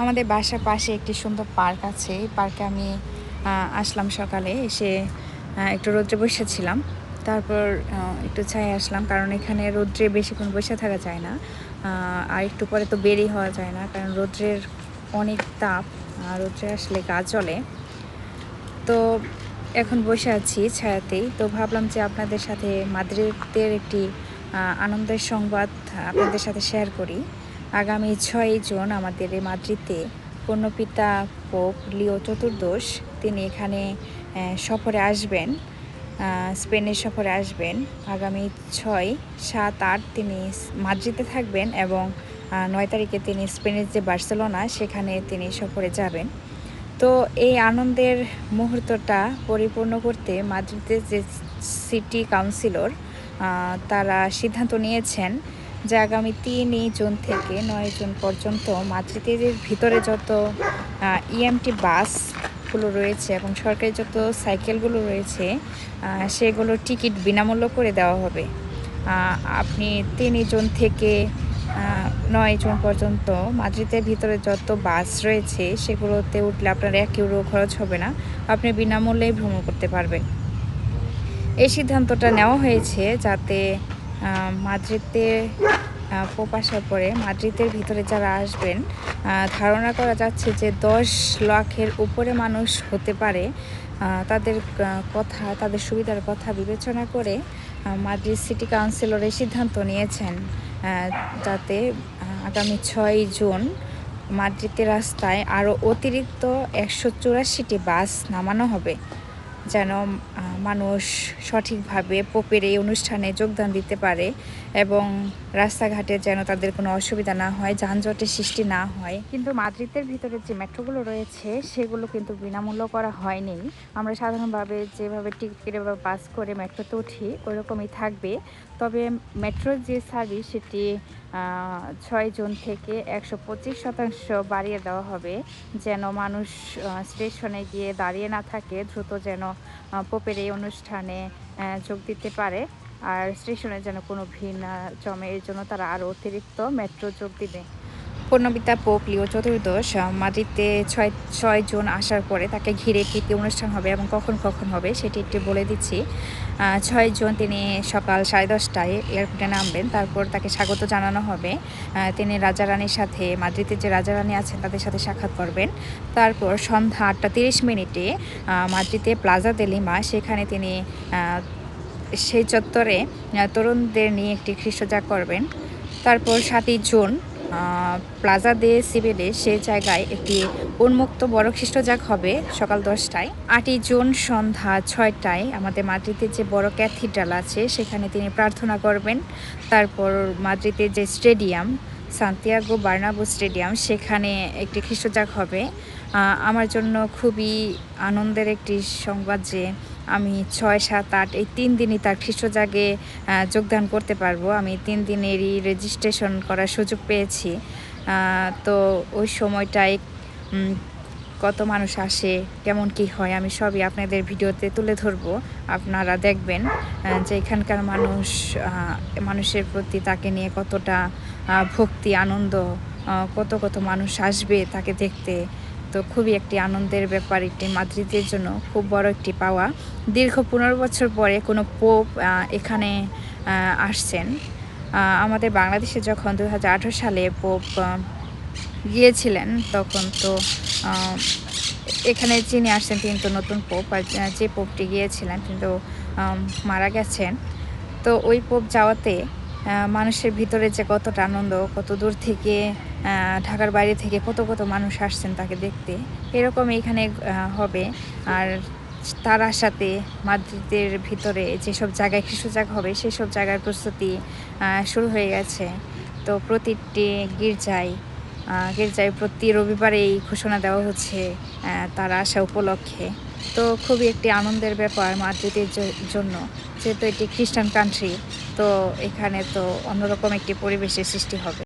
আমাদের বাসার পাশে একটি সুন্দর পার্ক আছে। এই পার্কে আমি আসলাম সকালে এসে একটু রোদ্রে বসেছিলাম। তারপর একটু ছায়ায় আসলাম, কারণ এখানে রোদ্রে বেশিক্ষণ বসে থাকা যায় না। আর একটু পরে তো বেরই হওয়া যায় না, কারণ রোদ্রের অনেক তাপ। রোদ্রে আসলে গা জ্বলে। তো এখন বসে আছি ছায়াতেই। তো ভাবলাম যে আপনাদের সাথে মাদ্রিদের একটি আনন্দের সংবাদ আপনাদের সাথে শেয়ার করি। আগামী 6 জুন আমাদের এই মাদ্রিদে পূর্ণপিতা পোপ লিও চতুর্দশ তিনি এখানে সফরে আসবেন, স্পেনের সফরে আসবেন। আগামী 6, 7, 8 তিনি মাদ্রিদে থাকবেন এবং 9 তারিখে তিনি স্পেনের যে বার্সেলোনা সেখানে তিনি সফরে যাবেন। তো এই আনন্দের মুহূর্তটা পরিপূর্ণ করতে মাদ্রিদের যে সিটি কাউন্সিলর তারা সিদ্ধান্ত নিয়েছেন যে আগামী 3 জুন থেকে 9 জুন পর্যন্ত মাদ্রিদের ভিতরে যত ইএমটি বাসগুলো রয়েছে এবং সরকারি যত সাইকেলগুলো রয়েছে সেগুলোর টিকিট বিনামূল্য করে দেওয়া হবে। আপনি 3 জুন থেকে 9 জুন পর্যন্ত মাদ্রিদের ভিতরে যত বাস রয়েছে সেগুলোতে উঠলে আপনার 1 ইউরো খরচ হবে না, আপনি বিনামূল্যেই ভ্রমণ করতে পারবেন। এই সিদ্ধান্তটা নেওয়া হয়েছে যাতে মাদ্রিদে পোপ আসার পরে মাদ্রিদের ভিতরে যারা আসবেন, ধারণা করা যাচ্ছে যে 10 লাখের উপরে মানুষ হতে পারে। তাদের কথা, তাদের সুবিধার কথা বিবেচনা করে মাদ্রিদ সিটি কাউন্সিলর এই সিদ্ধান্ত নিয়েছেন যাতে আগামী 6 জুন মাদ্রিদের রাস্তায় আরও অতিরিক্ত 184টি বাস নামানো হবে, যেন মানুষ সঠিকভাবে পোপের এই অনুষ্ঠানে যোগদান দিতে পারে এবং রাস্তাঘাটে যেন তাদের কোনো অসুবিধা না হয়, যানজটের সৃষ্টি না হয়। কিন্তু মাদ্রিদের ভিতরে যে মেট্রোগুলো রয়েছে সেগুলো কিন্তু বিনামূল্য করা হয়নি। আমরা সাধারণভাবে যেভাবে টিকিট কেটে বা বাস করে মেট্রোতে উঠি ওইরকমই থাকবে। তবে মেট্রোর যে সার্ভিস সেটি 6 জুন থেকে 125% বাড়িয়ে দেওয়া হবে, যেন মানুষ স্টেশনে গিয়ে দাঁড়িয়ে না থাকে, দ্রুত যেন পোপের এই অনুষ্ঠানে যোগ দিতে পারে আর স্টেশনে যেন কোনো ভিড় না জমে। এর জন্য তারা আরও অতিরিক্ত মেট্রো যোগ দিবে। পূর্ণপিতা পোপ লিও চতুর্দশ মাদ্রিদে 6 জুন আসার পরে তাকে ঘিরে কী কী অনুষ্ঠান হবে এবং কখন কখন হবে সেটি একটু বলে দিচ্ছি। 6 জুন তিনি সকাল 10:30টায় এয়ারপোর্টে নামবেন। তারপর তাকে স্বাগত জানানো হবে। তিনি রাজা রানীর সাথে, মাদ্রিদের যে রাজা রানী আছেন তাদের সাথে সাক্ষাৎ করবেন। তারপর সন্ধ্যা 8:30 মাদ্রিদে প্লাজা দে লিমা, সেখানে তিনি সেই চত্বরে তরুণদের নিয়ে একটি খ্রিস্টজাগ করবেন। তারপর 7 জুন প্লাজা দে সিবেলে সেই জায়গায় একটি উন্মুক্ত বড় খ্রিস্টজাগ হবে সকাল 10টায়। 8 জুন সন্ধ্যা 6টায় আমাদের মাদ্রিদের যে বড় ক্যাথিড্রাল আছে সেখানে তিনি প্রার্থনা করবেন। তারপর মাদ্রিদের যে স্টেডিয়াম সান্তিয়াগো বার্নাবু স্টেডিয়াম সেখানে একটি খ্রিস্টজাগ হবে। আমার জন্য খুবই আনন্দের একটি সংবাদ যে আমি 6, 7, 8 এই 3 দিনই তার খ্রিস্টজাগে যোগদান করতে পারবো। আমি 3 দিনেরই রেজিস্ট্রেশন করার সুযোগ পেয়েছি। তো ওই সময়টায় কত মানুষ আসে, কেমন কি হয়, আমি সবই আপনাদের ভিডিওতে তুলে ধরবো। আপনারা দেখবেন যে এখানকার মানুষের প্রতি তাকে নিয়ে কতটা ভক্তি, আনন্দ, কত কত মানুষ আসবে তাকে দেখতে। তো খুবই একটি আনন্দের ব্যাপার, একটি মাদ্রিদের জন্য খুব বড় একটি পাওয়া। দীর্ঘ 15 বছর পরে কোনো পোপ এখানে আসছেন। আমাদের বাংলাদেশে যখন 2018 সালে পোপ গিয়েছিলেন তখন তো এখানে যিনি আসছেন তিনি তো নতুন পোপ, আর যে পোপটি গিয়েছিলেন তিনি তো মারা গেছেন। তো ওই পোপ যাওয়াতে মানুষের ভিতরে যে কতটা আনন্দ, কত দূর থেকে, ঢাকার বাইরে থেকে কত কত মানুষ আসছেন তাকে দেখতে, এরকম এখানে হবে। আর তার সাথে মাদ্রিদের ভিতরে যেসব জায়গায় খ্রিস্টজাগ হবে সেসব জায়গার প্রস্তুতি শুরু হয়ে গেছে। তো প্রতিটি গির্জায় প্রতি রবিবারে এই ঘোষণা দেওয়া হচ্ছে তার আসা উপলক্ষে। তো খুবই একটি আনন্দের ব্যাপার মাদ্রিদের জন্য, যেহেতু এটি খ্রিস্টান কান্ট্রি। তো এখানে তো অন্যরকম একটি পরিবেশের সৃষ্টি হবে।